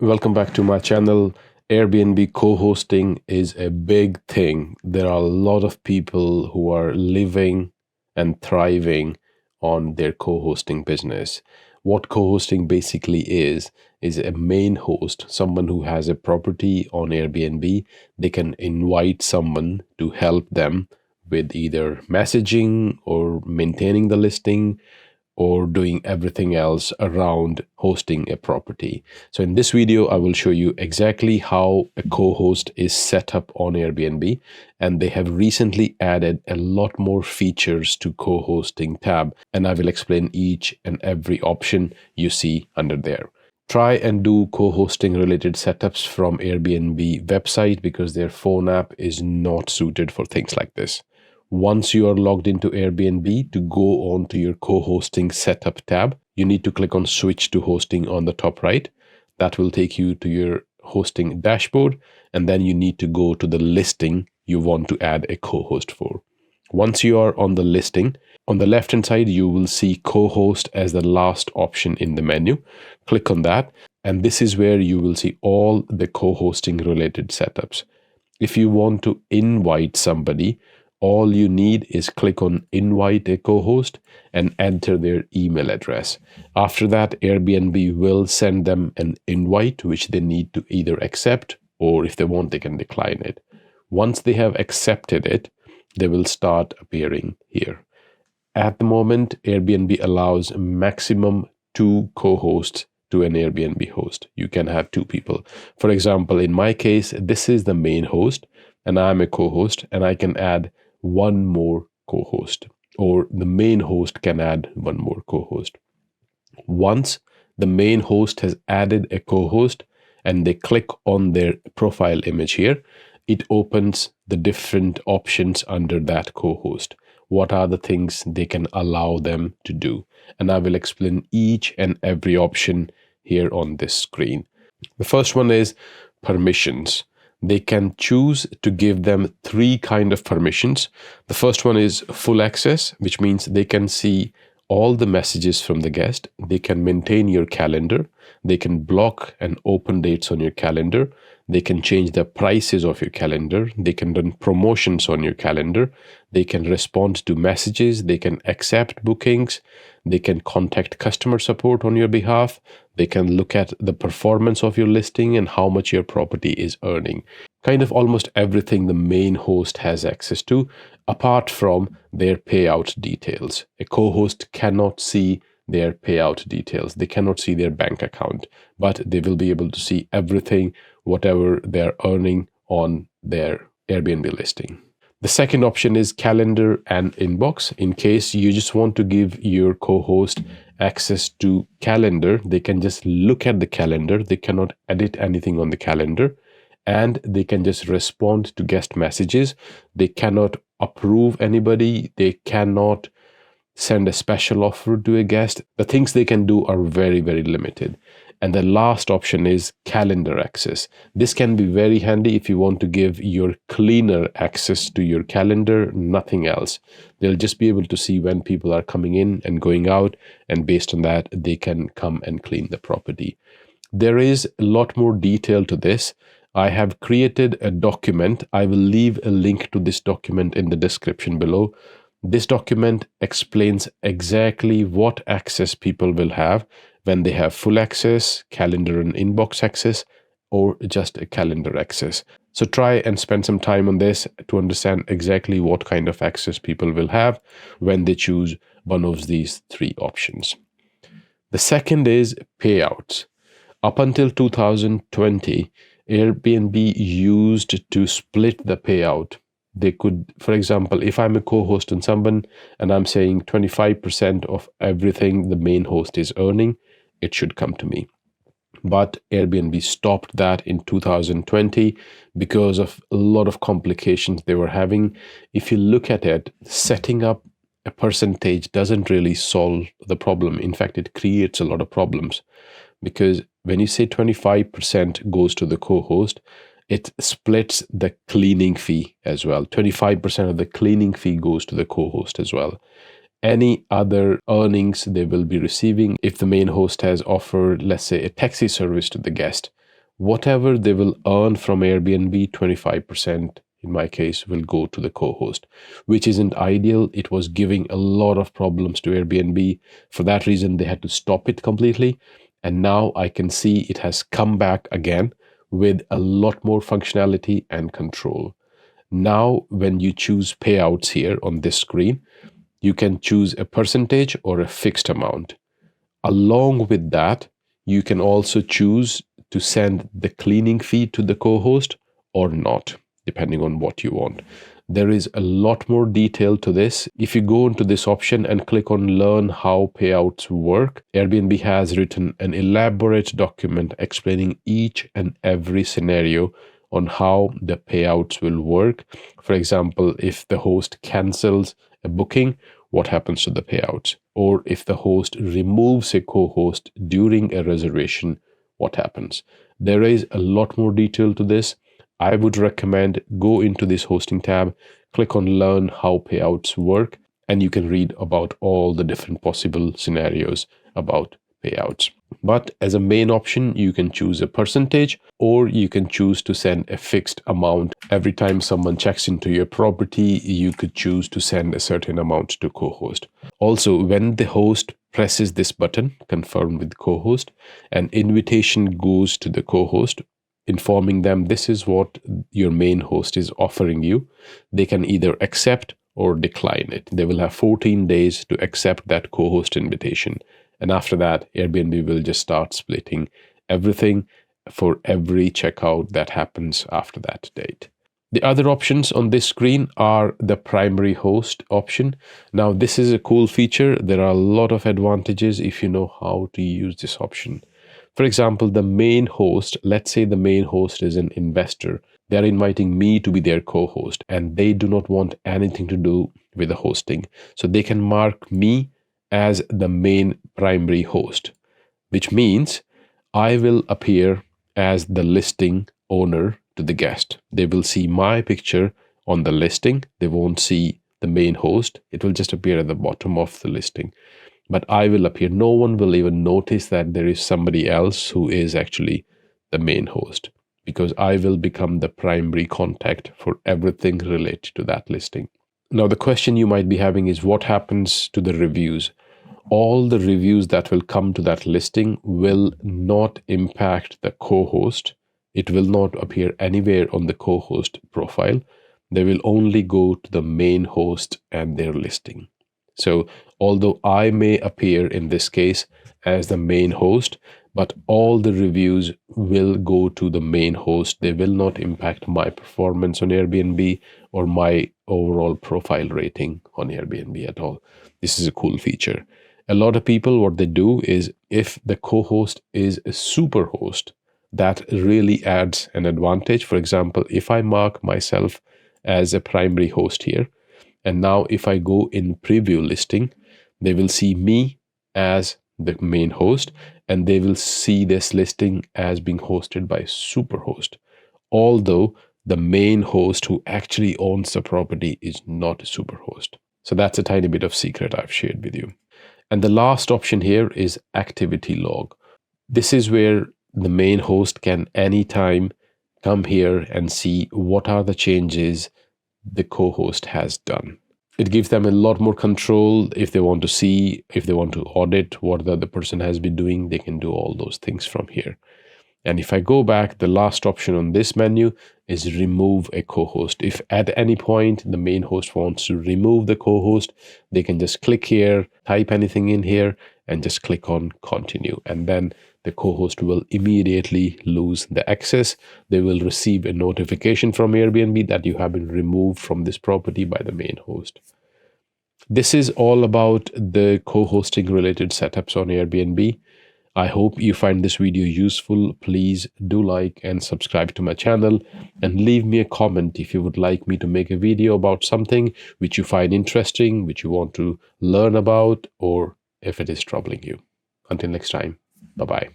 Welcome back to my channel. Airbnb co-hosting is a big thing. There are a lot of people who are living and thriving on their co-hosting business. What co-hosting basically is a main host, someone who has a property on Airbnb. They can invite someone to help them with either messaging or maintaining the listing or doing everything else around hosting a property. So in this video, I will show you exactly how a co-host is set up on Airbnb, and they have recently added a lot more features to co-hosting tab, and I will explain each and every option you see under there. Try and do co-hosting related setups from Airbnb website because their phone app is not suited for things like this. Once you are logged into Airbnb, to go on to your co-hosting setup tab, you need to click on switch to hosting on the top right. That will take you to your hosting dashboard, and then you need to go to the listing you want to add a co-host for. Once you are on the listing, on the left hand side, you will see co-host as the last option in the menu. Click on that, and this is where you will see all the co-hosting related setups. If you want to invite somebody, all you need is click on invite a co-host and enter their email address. After that, Airbnb will send them an invite, which they need to either accept, or if they want, they can decline it. Once they have accepted it, they will start appearing here. At the moment, Airbnb allows maximum 2 co-hosts to an Airbnb host. You can have 2 people. For example, in my case, this is the main host and I'm a co-host, and I can add 1 more co-host, or the main host can add 1 more co-host. Once the main host has added a co-host and they click on their profile image here, it opens the different options under that co-host. What are the things they can allow them to do? And I will explain each and every option here on this screen. The first one is permissions. They can choose to give them 3 kind of permissions. The first one is full access, which means they can see all the messages from the guest. They can maintain your calendar. They can block and open dates on your calendar. They can change the prices of your calendar. They can run promotions on your calendar. They can respond to messages. They can accept bookings. They can contact customer support on your behalf. They can look at the performance of your listing and how much your property is earning. Kind of almost everything the main host has access to, apart from their payout details. A co-host cannot see their payout details. They cannot see their bank account, but they will be able to see everything, whatever they're earning on their Airbnb listing. The second option is calendar and inbox. In case you just want to give your co-host access to calendar, they can just look at the calendar. They cannot edit anything on the calendar, and they can just respond to guest messages. They cannot approve anybody. They cannot send a special offer to a guest. The things they can do are very, very limited. And the last option is calendar access. This can be very handy if you want to give your cleaner access to your calendar, nothing else. They'll just be able to see when people are coming in and going out, and based on that, they can come and clean the property. There is a lot more detail to this. I have created a document. I will leave a link to this document in the description below. This document explains exactly what access people will have when they have full access, calendar and inbox access, or just a calendar access. So try and spend some time on this to understand exactly what kind of access people will have when they choose one of these 3 options. The second is payouts. Up until 2020, Airbnb used to split the payout. They could, for example, if I'm a co-host on someone and I'm saying 25% of everything the main host is earning, it should come to me. But Airbnb stopped that in 2020 because of a lot of complications they were having. If you look at it, setting up a percentage doesn't really solve the problem. In fact, it creates a lot of problems, because when you say 25% goes to the co-host, it splits the cleaning fee as well. 25% of the cleaning fee goes to the co-host as well. any other earnings they will be receiving. If the main host has offered, let's say, a taxi service to the guest, whatever they will earn from Airbnb, 25% in my case will go to the co-host, which isn't ideal. It was giving a lot of problems to Airbnb. For that reason, they had to stop it completely. And now I can see it has come back again with a lot more functionality and control. Now, when you choose payouts here on this screen, you can choose a percentage or a fixed amount. Along with that, you can also choose to send the cleaning fee to the co-host or not, depending on what you want. There is a lot more detail to this. If you go into this option and click on Learn How Payouts Work, Airbnb has written an elaborate document explaining each and every scenario on how the payouts will work. For example, if the host cancels a booking, what happens to the payouts? Or if the host removes a co-host during a reservation, what happens? There is a lot more detail to this. I would recommend go into this hosting tab, click on Learn How Payouts Work, and you can read about all the different possible scenarios about payouts. But as a main option, you can choose a percentage, or you can choose to send a fixed amount. Every time someone checks into your property, you could choose to send a certain amount to co-host. Also, when the host presses this button, confirm with co-host, an invitation goes to the co-host, informing them this is what your main host is offering you. They can either accept or decline it. They will have 14 days to accept that co-host invitation. And after that, Airbnb will just start splitting everything for every checkout that happens after that date. The other options on this screen are the primary host option. Now, this is a cool feature. There are a lot of advantages if you know how to use this option. For example, the main host, let's say the main host is an investor. They're inviting me to be their co-host and they do not want anything to do with the hosting. So they can mark me as the main primary host, which means I will appear as the listing owner to the guest. They will see my picture on the listing. They won't see the main host. It will just appear at the bottom of the listing. But I will appear. No one will even notice that there is somebody else who is actually the main host, because I will become the primary contact for everything related to that listing. Now, the question you might be having is what happens to the reviews? All the reviews that will come to that listing will not impact the co-host. It will not appear anywhere on the co-host profile. They will only go to the main host and their listing. So although I may appear in this case as the main host, but all the reviews will go to the main host. They will not impact my performance on Airbnb or my overall profile rating on Airbnb at all. This is a cool feature. A lot of people, what they do is if the co-host is a super host, that really adds an advantage. For example, if I mark myself as a primary host here, and now if I go in preview listing, they will see me as the main host and they will see this listing as being hosted by Superhost. Although the main host who actually owns the property is not a Superhost. So that's a tiny bit of secret I've shared with you. And the last option here is activity log. This is where the main host can anytime come here and see what are the changes the co-host has done. It gives them a lot more control. If they want to see, if they want to audit what the other person has been doing, they can do all those things from here. And if I go back, the last option on this menu is remove a co-host. If at any point the main host wants to remove the co-host, they can just click here, type anything in here, and just click on continue. And then the co-host will immediately lose the access. They will receive a notification from Airbnb that you have been removed from this property by the main host. This is all about the co-hosting related setups on Airbnb. I hope you find this video useful. Please do like and subscribe to my channel and leave me a comment if you would like me to make a video about something which you find interesting, which you want to learn about, or if it is troubling you. Until next time, bye-bye.